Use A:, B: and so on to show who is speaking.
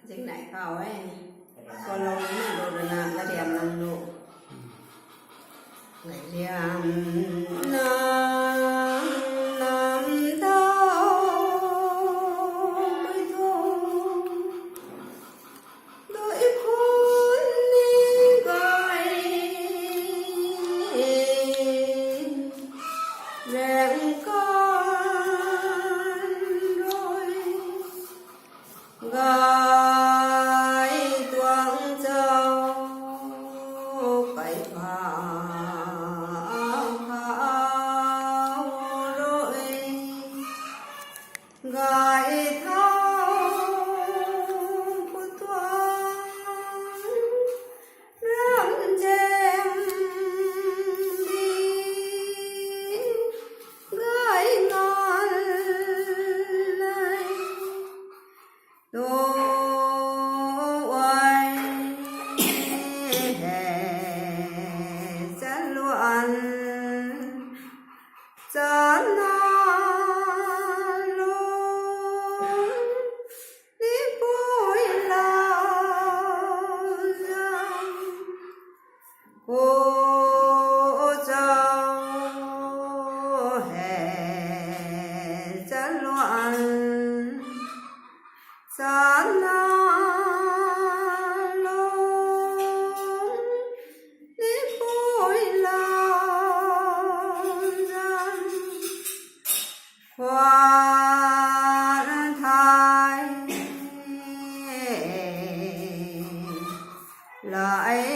A: Dừng lại khảo ấy con lâu nó đồ đồ nà ra đẹp lắm độ ngày đẹp nam nam thao mới thô đôi khôn đi gọi rèn con đôi gái tuang châu phải phao phao rồi gái thao của tuang răng chém đi gái ngon này đôi chân loạn chân luôn đi bôi lao rằng cô cháu hè chân loạn chân khoan thai lại